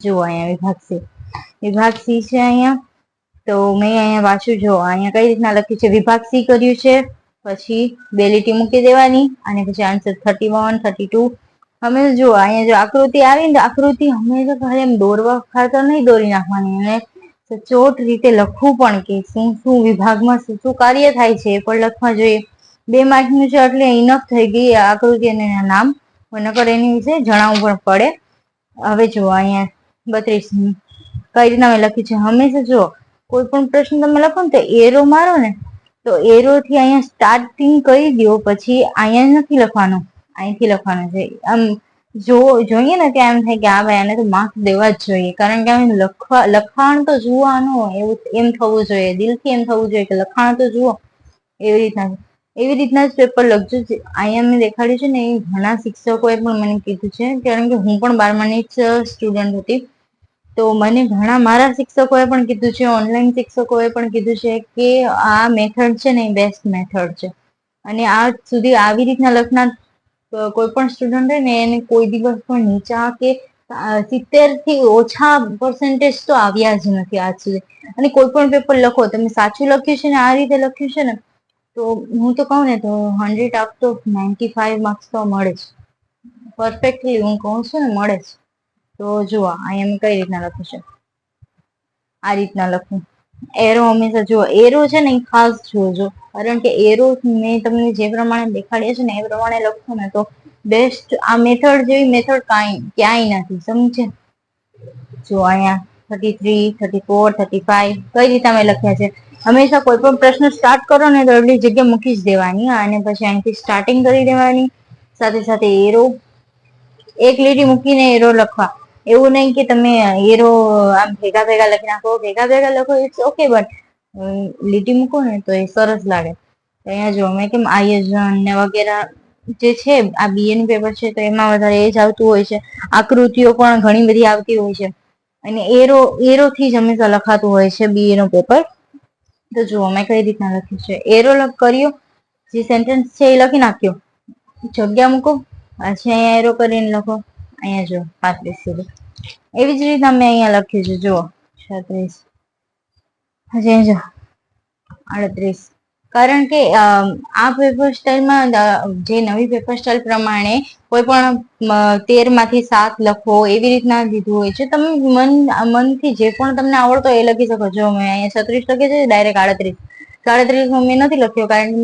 જુઓ અહીંયા વિભાગ સી છે અહીંયા. તો મેં અહીંયા વાંચ્યું, જો અહીંયા કઈ રીતના લખ્યું છે, વિભાગ સી કર્યું છે, પછી 2 લીટી મૂકી દેવાની અને પછી આન્સર 31, 32. અમે જો અહીંયા જો આકૃતિ આવી ને, આકૃતિ હંમેશા ખાલી એમ દોરવા ખાતર નહીં દોરી નાખવાની, અને સચોટ રીતે લખવું પણ કે શું શું વિભાગમાં શું શું કાર્ય થાય છે એ પણ લખવા જોઈએ. 2 માર્કનું છે એટલે ઇનફ થઈ ગઈ આકૃતિ અને નામ, નકર એની વિશે જણાવવું પણ પડે. હવે જુઓ અહીંયા 32 કઈ રીતના મેં લખ્યું છે. હંમેશા જો કોઈ પણ પ્રશ્ન તમે લખો ને તો એરો મારો ને, તો એરો થી અહીંયા સ્ટાર્ટિંગ કરી દો, પછી અહીંયા નથી લખવાનું, અહીંથી લખવાનું છે. આમ જોઈએ ને કે એમ થાય કે આ ભાઈ આને તો માર્ક્સ દેવા જ જોઈએ, કારણ કે લખાણ તો જોવાનું એવું એમ થવું જોઈએ, દિલથી એમ થવું જોઈએ કે લખાણ તો જુઓ. એવી રીતના જ પેપર લખજો. અહીંયા મેં દેખાડ્યું છે ને, એ ઘણા શિક્ષકોએ પણ મને કીધું છે, કારણ કે હું પણ 12માની જ સ્ટુડન્ટ હતી. તો મને ઘણા મારા શિક્ષકોએ પણ કીધું છે, ઓનલાઈન શિક્ષકોએ પણ કીધું છે કે આ મેથડ છે ને એ બેસ્ટ મેથડ છે. અને આજ સુધી આવી રીતના લખનાર કોઈ પણ સ્ટુડન્ટ હોય ને એને કોઈ દિવસ પણ નીચા કે 70 થી ઓછા પર્સન્ટેજ તો આવ્યા જ નથી આજ સુધી. અને કોઈ પણ પેપર લખો, તમે સાચું લખ્યું છે ને આ રીતે લખ્યું છે ને, તો હું તો કહું ને તો 100 આઉટ ઓફ 95 માર્ક્સ તો મળે જ. પરફેક્ટલી હું કહું છું ને, મળે જ. તો જુઓ અહીંયા મેં કઈ રીતના લખ્યું છે, આ રીતના લખું. એરો હંમેશા જુઓ, એરો છે ને એ ખાસ જોજો, કારણ કે એરો મેં તમને જે પ્રમાણે દેખાડ્યા છે ને એ પ્રમાણે લખશો ને તો બેસ્ટ. આ મેથડ જેવી મેથડ ક્યાંય નથી, સમજે. જો અહીંયા 33, 34, 35 કઈ રીતે મેં લખ્યા છે. હંમેશા કોઈ પણ પ્રશ્ન સ્ટાર્ટ કરો ને તો એટલી જગ્યા મૂકી જ દેવાની, અને પછી અહીંથી સ્ટાર્ટિંગ કરી દેવાની. સાથે સાથે એરો, એક લીટી મૂકીને એરો લખવા. એવું નહીં કે તમે એરો આમ ભેગા ભેગા લખી નાખો, ભેગા લખો ઇટ્સ ઓકે, બટ લીટી મૂકો ને તો એ સરસ લાગે. તો અહીંયા જો મેં કેમ આયોજન ને વગેરે જે છે, આ BA નું પેપર છે તો એમાં વધારે એ જ આવતું હોય છે. આકૃતિઓ પણ ઘણી બધી આવતી હોય છે, અને એરો થી જ હંમેશા લખાતું હોય છે BA નું પેપર. તો જુઓ મેં કઈ રીતના લખ્યું છે. એરો કર્યો, જે સેન્ટેન્સ છે એ લખી નાખ્યો, જગ્યા મૂકો, પછી અહીંયા એરો કરીને લખો. અહીંયા જો 35 સુધી. એવી જ રીતના મેં અહીંયા લખ્યું છે, જુઓ 36, હજી જો 38. કારણ કે આ પેપર સ્ટાઇલમાં જે નવી પેપર સ્ટાઇલ પ્રમાણે કોઈ પણ 13 માંથી 7 લખો એવી રીતના દીધું હોય છે. તમે મનથી જે પણ તમને આવડતો એ લખી શકો છો. મેં અહીંયા 36 લખે છે, ડાયરેક્ટ 38 મેં નથી લખ્યો, કારણ કે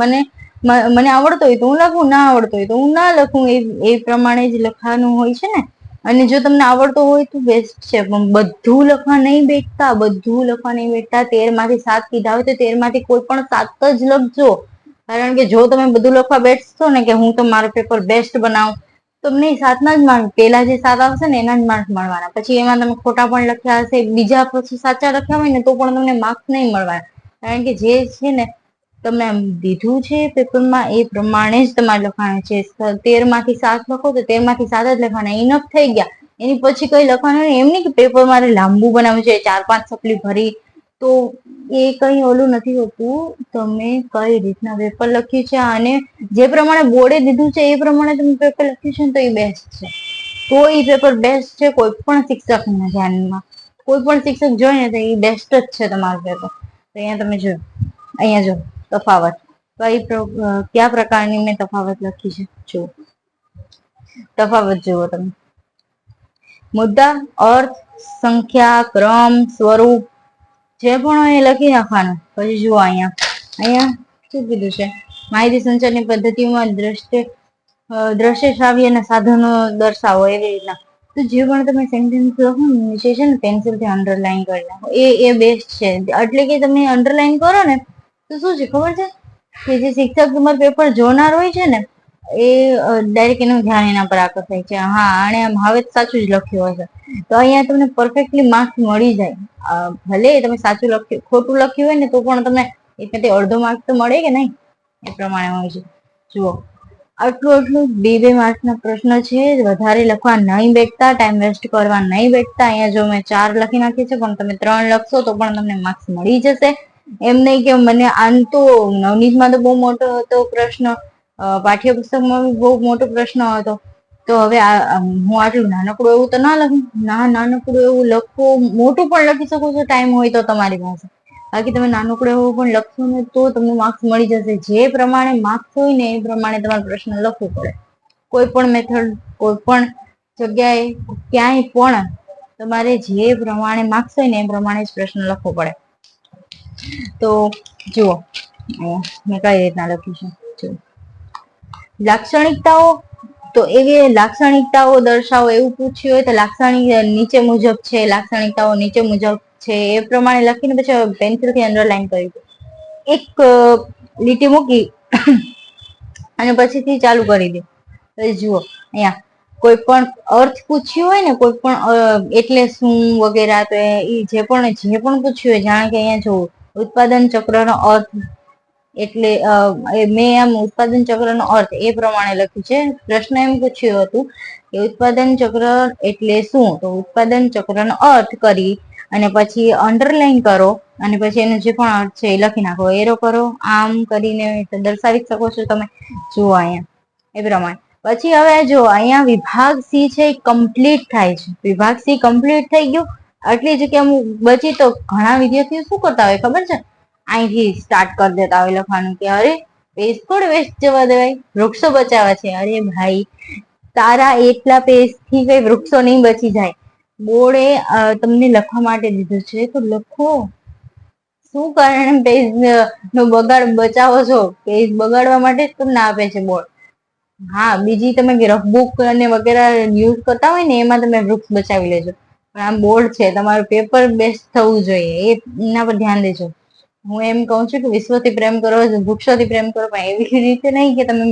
મને આવડતો હોય તો હું લખું, ના આવડતો હોય તો હું ના લખું. એ પ્રમાણે જ લખવાનું હોય છે ને. અને જો તમને આવડતો હોય તો બેસ્ટ છે, પણ બધું લખવા નહીં બેઠતા. 13 માંથી 7 કીધા હોય તો 13 માંથી કોઈ પણ 7 જ લખજો. કારણ કે જો તમે બધું લખવા બેસશો ને કે હું તો મારું પેપર બેસ્ટ બનાવું, તમને 7ના જ માર્ક, પેલા જે 7 આવશે ને એના જ માર્ક મળવાના. પછી એમાં તમે ખોટા પણ લખ્યા હશે, બીજા પછી સાચા લખ્યા હોય ને તો પણ તમને માર્ક્સ નહીં મળવાના. કારણ કે જે છે ને તમને દીધું છે પેપરમાં એ પ્રમાણે જ તમારે લખવાનું છે. 13 માંથી 7 લખો તો 13 માંથી 7 જ લખવાના, ઇનફ થઈ ગયા. એની પછી કઈ લખવાનું નહીં. એમ નહીં કે પેપર મારે લાંબુ બનાવવું છે, 4-5 સપ્લી ભરી, તો એ કઈ ઓલું નથી હોતું. તમે કઈ રીતના પેપર લખ્યું છે અને જે પ્રમાણે બોર્ડે દીધું છે એ પ્રમાણે તમે પેપર લખ્યું છે ને તો એ બેસ્ટ છે. તો એ પેપર બેસ્ટ છે કોઈ પણ શિક્ષકના ધ્યાનમાં. કોઈ પણ શિક્ષક જોઈ ને તો એ બેસ્ટ જ છે તમારું પેપર. તો અહીંયા તમે જો, અહીંયા જો તફાવત, કયા પ્રકારની મેં તફાવત લખી છે. જો તફાવત જુઓ તમે, મુદ્દા, અર્થ, સંખ્યા, ક્રમ, સ્વરૂપ જે પણ એ લખી નાખવાનું. પછી જુઓ અહીંયા શું કીધું છે, માહિતી સંચારની પદ્ધતિઓમાં દ્રશ્ય શ્રાવ્યના સાધનો દર્શાવો, એવી રીતના. તો જે પણ તમે સેન્ટેન્સ લખો ને નીચે છે ને પેન્સિલથી અંડરલાઈન કરી નાખો. એ બેસ્ટ છે. એટલે કે તમે અંડરલાઈન કરો ને તો શું છે ખબર છે, કે જે શિક્ષક તમારું પેપર જોનાર હોય છે ને એ ડાયરેક્ટ એનું ધ્યાન એના પર આકર્ષાય છે. હા, આણે આમ હવે સાચું જ લખ્યું હશે, તો અહીંયા તમને પરફેક્ટલી માર્ક્સ મળી જાય. ભલે તમે સાચું લખ્યું, ખોટું લખ્યું હોય ને તો પણ તમને એટલે અડધો માર્ક તો મળે કે નહીં, એ પ્રમાણે હોય છે. જુઓ આટલું 2 માર્ક્સના પ્રશ્ન છે. વધારે લખવા નહીં બેઠતા, ટાઈમ વેસ્ટ કરવા નહીં બેઠતા. અહીંયા જો મેં 4 લખી નાખી છે, પણ તમે 3 લખશો તો પણ તમને માર્ક્સ મળી જશે. એમ નહીં કે મને આમ તો નવનીતમાં તો બહુ મોટો હતો પ્રશ્ન, પાઠ્યપુસ્તકમાં બી બહુ મોટો પ્રશ્ન હતો, તો હવે હું આટલું નાનકડું એવું તો ના લખું, નાનકડું એવું લખવું, મોટું પણ લખી શકો છો ટાઈમ હોય તો તમારી પાસે. બાકી તમે નાનકડું એવું પણ લખશો ને તો તમને માર્ક્સ મળી જશે. જે પ્રમાણે માર્ક્સ હોય ને એ પ્રમાણે તમારે પ્રશ્ન લખવું પડે. કોઈ પણ મેથડ, કોઈ પણ જગ્યાએ, ક્યાંય પણ તમારે જે પ્રમાણે માર્ક્સ હોય ને એ પ્રમાણે જ પ્રશ્ન લખવો પડે. તો જુઓ મેં કઈ રીતના લખ્યું છે. લાક્ષણિકતાઓ, તો એવી લાક્ષણિકતાઓ દર્શાવો એવું પૂછ્યું હોય તો લાક્ષણિક નીચે મુજબ છે, લાક્ષણિકતાઓ નીચે મુજબ છે એ પ્રમાણે લખીને પછી પેન્સિલ થી અંડરલાઈન કરી દો. એક લીટી મૂકી અને પછીથી ચાલુ કરી દે. જુઓ અહીંયા કોઈ પણ અર્થ પૂછ્યું હોય ને, કોઈ પણ એટલે શું વગેરે, તો એ જે પણ પૂછ્યું હોય, જાણે કે અહીંયા જો ઉત્પાદન ચક્રનો અર્થ, એટલે મેં આમ ઉત્પાદન ચક્રનો અર્થ એ પ્રમાણે લખ્યું છે. પ્રશ્ન એમ પૂછ્યું હતું કે ઉત્પાદન ચક્ર એટલે શું, તો ઉત્પાદન ચક્રનો અર્થ કરી અને પછી અંડરલાઈન કરો અને પછી એનો જે પણ અર્થ છે એ લખી નાખો, એરો કરો. આમ કરીને દર્શાવી શકો છો તમે. જુઓ અહીંયા એ પ્રમાણે. પછી હવે જો અહીંયા વિભાગ સી છે એ કમ્પ્લીટ થાય છે. વિભાગ સી કમ્પ્લીટ થઈ ગયું. આટલી જગ્યા બચી તો ઘણા વિદ્યાર્થીઓ શું કરતા હોય ખબર છે, અહીંથી સ્ટાર્ટ કરી દેતા હોય લખવાનું કે અરે પેજ થોડું વેસ્ટ જવા દેવાય, વૃક્ષો બચાવવા છે. અરે ભાઈ, તારા એટલા પેજ થી કઈ વૃક્ષો નહીં બચી જાય. બોર્ડે તમને લખવા માટે દીધું છે તો લખો. શું કારણે પેજ નો બગાડ બચાવો છો? પેજ બગાડવા માટે જ તમને આપે છે બોર્ડ. હા, બીજી તમે રફ બુક અને વગેરે યુઝ કરતા હોય ને એમાં તમે વૃક્ષ બચાવી લેજો. પણ આમ બોર્ડ છે, તમારું પેપર બેસ્ટ થવું જોઈએ, એના પર ધ્યાન દેજો. હું એમ કઉ છું કે વિશ્વથી પ્રેમ કરો, વૃક્ષોથી પ્રેમ કરો, પણ એવી રીતે નહીં કે તમે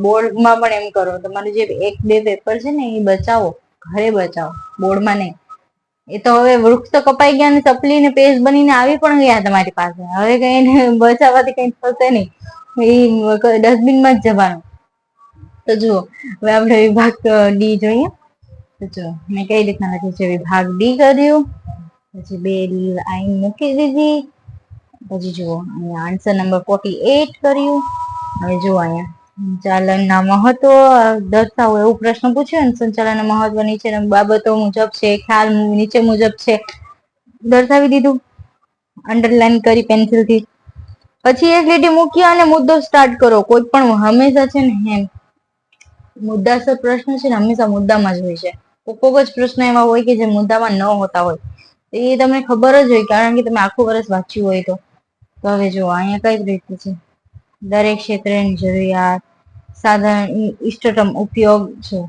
બોર્ડમાં પણ એમ કરો. તમારું જે 1-2 પેપર છે ને એ બચાવો, ઘરે બચાવો, બોર્ડમાં નહીં. એ તો હવે વૃક્ષ તો કપાઈ ગયા ને ચપલી ને પેજ બનીને આવી પણ ગયા તમારી પાસે. હવે કઈ બચાવવાથી કઈ થશે નહીં, એ ડસ્ટબિનમાં જ જવાનું. તો જુઓ હવે આપણે વિભાગ ડી જોઈએ. તો જો મેં કઈ રીતના લખ્યું છે. વિભાગ ડી કર્યું, પછી 2 લાઈન મૂકી દીધી. પછી જુઓ અહીંયા આન્સર નંબર 48 કર્યું. હવે જુઓ અહીંયા સંચાલનના મહત્વ દર્શાવો એવું પ્રશ્ન પૂછ્યો ને. સંચાલનના મહત્વ નીચેના બાબતો મુજબ છે, ખ્યાલ નીચે મુજબ છે, દર્શાવી દીધું અંડરલાઈન કરી પેન્સિલથી. પછી એક લીટી મૂકી અને મુદ્દો સ્ટાર્ટ કરો. કોઈ પણ હંમેશા છે ને એમ મુદ્દાસર પ્રશ્ન છે ને હંમેશા મુદ્દામાં જ હોય છે. કોક જ પ્રશ્ન એવા હોય કે જે મુદ્દામાં ન હોતા હોય. એ તમને ખબર જ હોય, કારણ કે તમે આખું વર્ષ વાંચ્યું હોય તો. હવે જુઓ અહીંયા કઈ રીતે છે. દરેક ક્ષેત્રની જરૂરિયાત, સાધારણ ઇષ્ટતમ ઉપયોગ છે.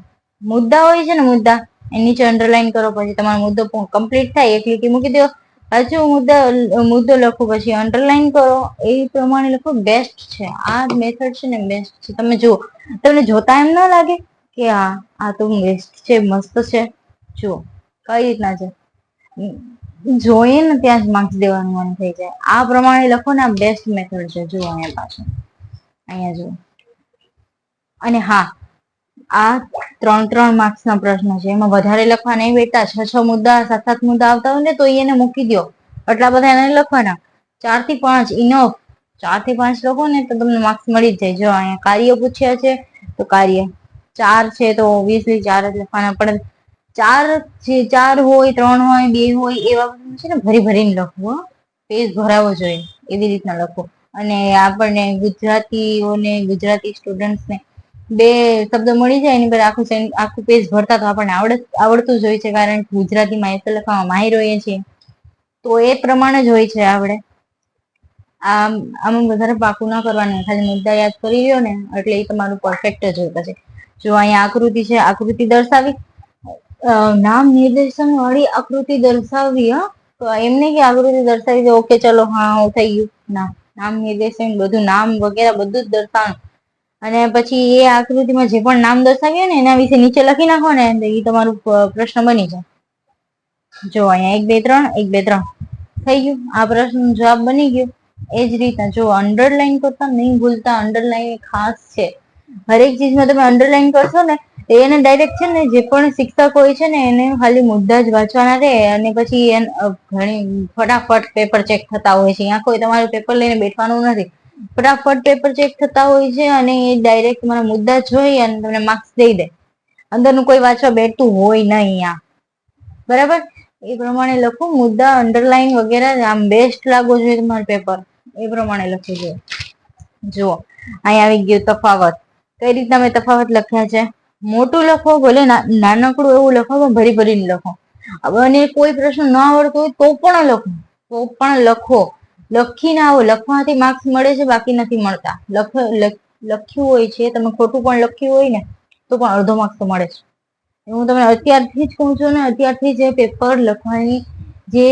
મુદ્દા હોય છે ને, મુદ્દા એ નીચે અંડરલાઈન કરો. પછી તમારો મુદ્દો કમ્પ્લીટ થાય, એક લીટી મૂકી દો. હજુ મુદ્દો લખો, પછી અંડરલાઈન કરો. એ પ્રમાણે લખો. બેસ્ટ છે આ મેથડ છે ને, બેસ્ટ છે. તમે જુઓ, તમને જોતા એમ ના લાગે કે આ તો બેસ્ટ છે, મસ્ત છે. જુઓ કઈ રીતના છે, જોઈએ ને ત્યાં જ માર્ક્સ દેવાનું મન થઈ જાય. આ પ્રમાણે લખો ને, આ બેસ્ટ મેથડ છે. જુઓ અહીંયા પાછળ, અહીંયા જુઓ. અને હા, આ 3-3 માર્ક્સ ના પ્રશ્ન છે. એમાં વધારે લખવા નહીં બેઠા. 6-6 મુદ્દા, 7-7 મુદ્દા આવતા હોય ને તો એને મૂકી દો. એટલા બધા એને લખવાના. 4 થી 5 ઇનફ. 4 થી 5 લખો ને તો તમને માર્ક્સ મળી જ જાય. જો અહીંયા કાર્ય પૂછ્યા છે તો કાર્ય 4 છે તો ઓબ્વિયસલી 4 જ લખવાના. પણ 4 હોય, 3 હોય, 2 હોય, એવા છે ને ભરી ભરીને લખવું. પેજ ભરાવો જોઈએ એવી રીતના લખો. અને આપણને ગુજરાતી સ્ટુડન્ટ્સને 2 શબ્દ મળી જાય એની પર આખું પેજ ભરતા તો આપણને આવડતું જ હોય છે, કારણ કે ગુજરાતીમાં એસે લખવામાં માહિર હોઈએ છીએ. તો એ પ્રમાણે જ હોય છે. આપણે આમ વધારે પાકું ના કરવાનું, ખાલી મુદ્દા યાદ કરી લ્યો ને એટલે એ તમારું પરફેક્ટ જ હોય. પછી જો અહીંયા આકૃતિ છે, આકૃતિ દર્શાવી, નામ નિર્દેશન વાળી આકૃતિ દર્શાવવી. તો એમને કે આકૃતિ દર્શાવી દો, ઓકે ચલો હા થઈ ગયું. નામ નિર્દેશન બધું, નામ વગેરે બધું જ દર્શાવવાનું. અને પછી એ આકૃતિમાં જે પણ નામ દર્શાવ્યું ને એના વિશે નીચે લખી નાખો ને, એ તમારું પ્રશ્ન બની જાય. જો અહીંયા 1 2 3 થઈ ગયું. આ પ્રશ્ન જવાબ બની ગયો. એ જ રીતના જો અંડરલાઈન કરતા નહીં ભૂલતા. અંડરલાઈન ખાસ છે. હરેક ચીજમાં તમે અંડરલાઈન કરશો ને એને ડાયરેક્ટ છે ને, જે પણ શિક્ષક હોય છે ને એને ખાલી મુદ્દા જ વાંચવાના રહે. અને પછી ઘણી ફટાફટ પેપર ચેક થતા હોય છે. અહીંયા કોઈ તમારું પેપર લઈને બેઠવાનું નથી. ફટાફટ પેપર ચેક થતા હોય છે અને એ ડાયરેક્ટ તમારા મુદ્દા જોઈ અને તમને માર્ક્સ દઈ દે. અંદરનું કોઈ વાંચવા બેઠતું હોય નહીં અહીંયા, બરાબર. એ પ્રમાણે લખો. મુદ્દા અંડરલાઈન વગેરે આમ બેસ્ટ લાગવો જોઈએ તમારું પેપર, એ પ્રમાણે લખવું જોઈએ. જુઓ અહીંયા આવી ગયું તફાવત. કઈ રીતના મેં તફાવત લખ્યા છે? મોટું લખો, ભલે નાનકડું એવું લખો, પણ ભરી ભરીને લખો. અને કોઈ પ્રશ્ન ન આવડતો હોય તો પણ લખો, તો પણ લખો. લખીને આવો. લખવાથી માર્ક્સ મળે છે, બાકી નથી મળતા. લખ્યું હોય છે, તમે ખોટું પણ લખ્યું હોય ને તો પણ અડધો માર્ક્સ તો મળે છે. હું તમને અત્યારથી જ કહું છું ને, અત્યારથી જે પેપર લખવાની જે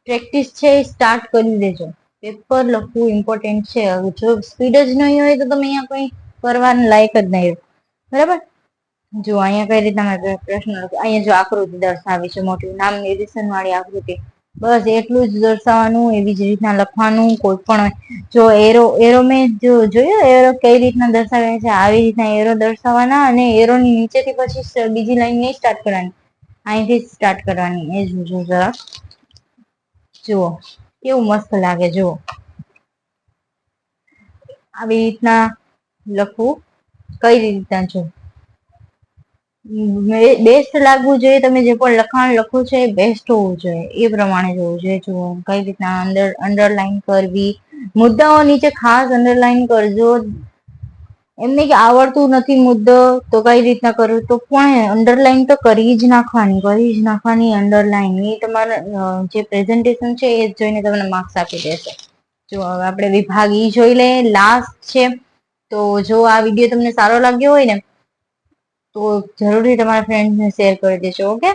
પ્રેક્ટિસ છે એ સ્ટાર્ટ કરી દેજો. પેપર લખવું ઇમ્પોર્ટન્ટ છે. જો સ્પીડ જ નહીં હોય તો તમે અહીંયા કઈ કરવાના લાયક જ નહીં, બરાબર. જો અહીંયા કઈ રીતના પ્રશ્ન, અહીંયા જો આકૃતિ દર્શાવી છે મોટી, નામ નિર્દેશન વાળી આકૃતિ, બસ એટલું જ દર્શાવવાનું. એવી જ રીતના લખવાનું. કોઈ પણ જો એરો મેં જો જોયું એરો કઈ રીતના દર્શાવ્યા છે, આવી રીતના એરો દર્શાવવાના. અને એરોની નીચેથી પછી બીજી લાઈન નહીં સ્ટાર્ટ કરવાની, અહીંથી સ્ટાર્ટ કરવાની. એ જોજો જરા, જુઓ કેવું મસ્ત લાગે. જુઓ આવી રીતના લખવું. કઈ રીતના જો બેસ્ટ લાગવું જોઈએ. તમે જે પણ લખાણ લખો છો એ બેસ્ટ હોવું જોઈએ, એ પ્રમાણે જોવું જોઈએ. જુઓ કઈ રીતના અંડરલાઈન કરવી. મુદ્દાઓ નીચે ખાસ અંડરલાઈન કરજો. એમને કે આવડતું નથી મુદ્દો તો કઈ રીતના કરવું, તો પણ અંડરલાઈન તો કરી જ નાખવાની અંડરલાઈન. એ તમારા જે પ્રેઝન્ટેશન છે એ જોઈને તમને માર્ક્સ આપી દેશે. જો હવે આપણે વિભાગ ઈ જોઈ લઈએ, લાસ્ટ છે. તો જો આ વિડીયો તમને સારો લાગ્યો હોય ને તો જરૂરથી તમારા ફ્રેન્ડ્સને શેર કરી દેજો. ઓકે,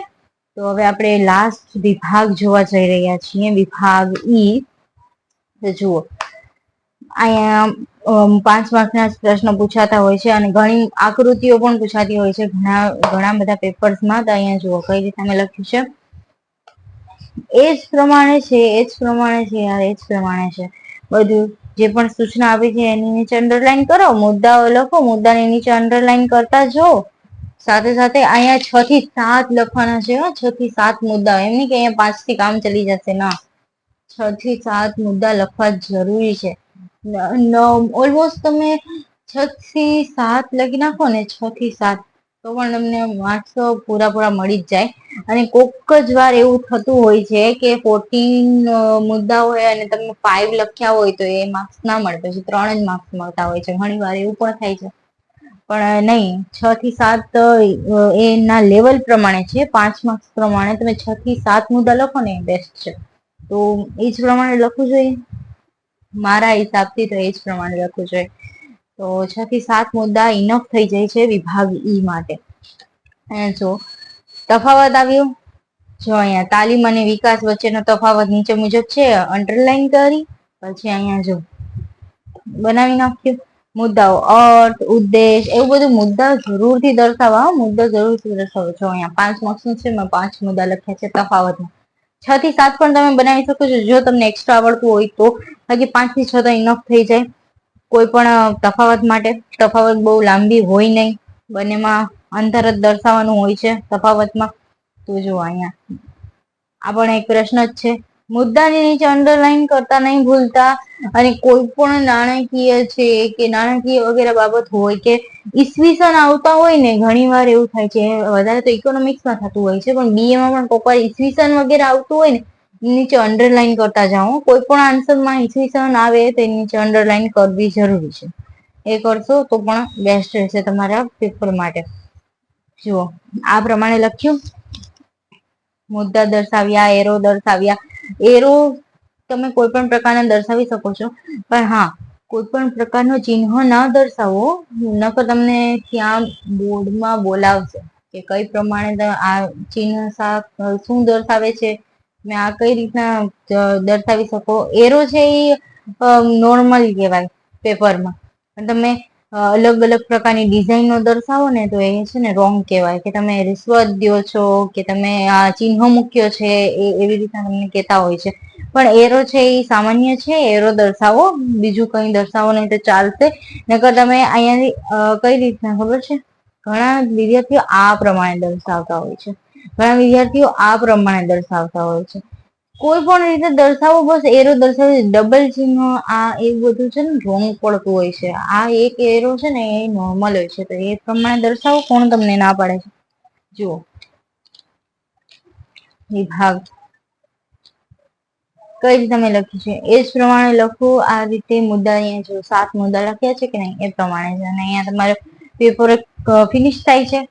તો હવે આપણે લાસ્ટ વિભાગ જોવા જઈ રહ્યા છીએ, વિભાગ ઈ. તો જુઓ અહીંયા 5 માર્કના પ્રશ્નો પૂછાતા હોય છે અને ઘણી આકૃતિઓ પણ પૂછાતી હોય છે ઘણા બધા પેપર્સમાં. તો અહીંયા જુઓ કઈ રીતે મેં લખ્યું છે. એ જ પ્રમાણે છે યાર, એ જ પ્રમાણે છે બધું. જે પણ સૂચના આપી છે એની નીચે અંડરલાઈન કરો. મુદ્દાઓ લખો, મુદ્દાની નીચે અંડરલાઈન કરતા જાઓ. સાથે સાથે અહીંયા 6 થી 7 લખવાના છે. 6 થી 7 મુદ્દા, એમ નહીં કે અહીંયા 5 થી કામ ચલી જશે, ના. 6 થી 7 મુદ્દા લખવા જરૂરી છે. ઓલમોસ્ટ તમે 6 થી 7 લખી નાખો ને, 6 થી 7, તો પણ તમને માર્ક્સ પૂરા મળી જ જાય. અને કોક જ વાર એવું થતું હોય છે કે 14 મુદ્દા હોય અને તમે 5 લખ્યા હોય તો એ માર્ક્સ ના મળે, પછી 3 જ માર્ક્સ મળતા હોય છે. ઘણી વાર એવું પણ થાય છે. પણ નહીં, 6 થી 7 એના લેવલ પ્રમાણે છે. 5 માર્ક્સ પ્રમાણે તમે 6 થી 7 મુદ્દા લખો ને એ બેસ્ટ છે. તો એ જ પ્રમાણે લખવું જોઈએ મારા હિસાબથી. તો એ જ પ્રમાણે લખવું જોઈએ. તો 6 થી 7 મુદ્દા ઇનફ થઈ જાય છે વિભાગ ઈ માટે. અને જો તફાવત આવ્યો, જો અહીંયા તાલીમ અને વિકાસ વચ્ચેનો તફાવત નીચે મુજબ છે. અંડરલાઈન કરી પછી અહીંયા જો બનાવી નાખ્યું. મુદ્દાઓ, અર્થ, ઉદ્દેશ, એવું બધું મુદ્દા જરૂરથી દર્શાવવા. મુદ્દા જરૂરથી દર્શાવો. જો અહીંયા 5 માર્ક્સનું છે, મેં 5 મુદ્દા લખ્યા છે તફાવતમાં. 6 થી 7 પણ તમે બનાવી શકો છો જો તમને એક્સ્ટ્રા આવડતું હોય તો. બાકી 5 થી 6 તો ઇનફ થઈ જાય કોઈ પણ તફાવત માટે. તફાવત બહુ લાંબી હોય નહીં, બંનેમાં અંતર જ દર્શાવવાનું હોય છે તફાવતમાં. તો જો અહીંયા આ પણ એક પ્રશ્ન જ છે. મુદ્દાની નીચે અંડરલાઈન કરતા નહીં ભૂલતા. અને કોઈ પણ નાણાકીય છે કે નાણાકીય વગેરે બાબત હોય કે ઈસવીસન આવતા હોય ને, ઘણી વાર એવું થાય છે, વધારે તો ઇકોનોમિક્સમાં થતું હોય છે, પણ બીએમાં પણ કોઈક વાર ઈસવીસન વગેરે આવતું હોય ને, નીચે અંડરલાઈન કરતા જાઓ. કોઈ પણ આન્સરમાં ઈસવીસન આવે તો નીચે અંડરલાઈન કરવી જરૂરી છે. એ કરશો તો પણ બેસ્ટ રહેશે તમારા પેપર માટે. જુઓ આ પ્રમાણે લખ્યું. મુદ્દા દર્શાવ્યા, એરો દર્શાવ્યા. એરો તમે કોઈ પણ પ્રકારના દર્શાવી શકો છો, પણ હા, કોઈ પણ પ્રકારનો ચિહ્ન ના દર્શાવો, નકર તમને ત્યાં બોર્ડમાં બોલાવશે કે કઈ પ્રમાણે આ ચિહ્ન શું દર્શાવે છે, મેં આ કઈ રીતના દર્શાવી શકો. એરો છે એ નોર્મલ કહેવાય પેપરમાં, પણ તમે અલગ અલગ પ્રકારની ડિઝાઇનો દર્શાવો ને તો એ છે ને રોંગ કહેવાય, કે તમે રિશ્વત દો છો કે તમે આ ચિહ્ન મૂક્યો છે, એવી રીતના તમને કહેતા હોય છે. પણ એરો છે એ સામાન્ય છે. એરો દર્શાવો, બીજું કઈ દર્શાવો નહીં તો ચાલશે. નકર તમે અહીંયાથી કઈ રીતના ખબર છે, ઘણા વિદ્યાર્થીઓ આ પ્રમાણે દર્શાવતા હોય છે, ઘણા વિદ્યાર્થીઓ આ પ્રમાણે દર્શાવતા હોય છે. કોઈ પણ રીતે દર્શાવો, બસ એરો દર્શાવે, ડબલ ચિહ્ન આ એવું બધું છે ને રોંગ પડતું હોય છે. આ એક એરો છે ને એ નોર્મલ હોય છે, તો એ પ્રમાણે દર્શાવો. કોણ તમને ના પાડે છે? જુઓ, વિભાગ કઈ રીતે તમે લખ્યું છે એ જ પ્રમાણે લખો. આ રીતે મુદ્દા અહીંયા જો 7 મુદ્દા લખ્યા છે કે નહીં એ પ્રમાણે છે. અને અહીંયા તમારે પેપર ફિનિશ થાય છે.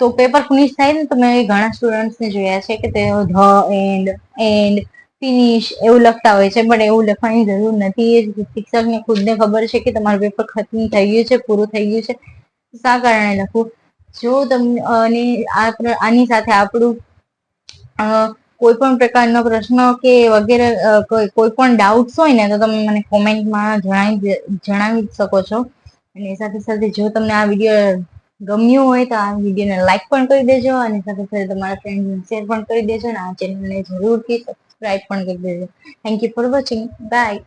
તો પેપર ફિનિશ થાય ને, તો મેં ઘણા સ્ટુડન્ટ્સને જોયા છે કે તેઓ એન્ડ ફિનિશ એવું લખતા હોય છે, પણ એવું લખવાની જરૂર નથી. શિક્ષકને ખુદને ખબર છે કે તમારું પેપર ખતમ થઈ ગયું છે, પૂરું થઈ ગયું છે. શા કારણે લખવું? જો તમને આની સાથે આપણું કોઈ પણ પ્રકારનો પ્રશ્ન કે વગેરે કોઈ પણ ડાઉટ્સ હોય ને, તો તમે મને કોમેન્ટમાં જણાવી શકો છો. અને સાથે સાથે જો તમને આ વિડીયો ગમ્યું હોય તો આ વિડીયોને લાઈક પણ કરી દેજો, અને સાથે સાથે તમારા ફ્રેન્ડ્સને શેર પણ કરી દેજો, અને આ ચેનલને જરૂરથી સબસ્ક્રાઇબ પણ કરી દેજો. Thank you for watching. By.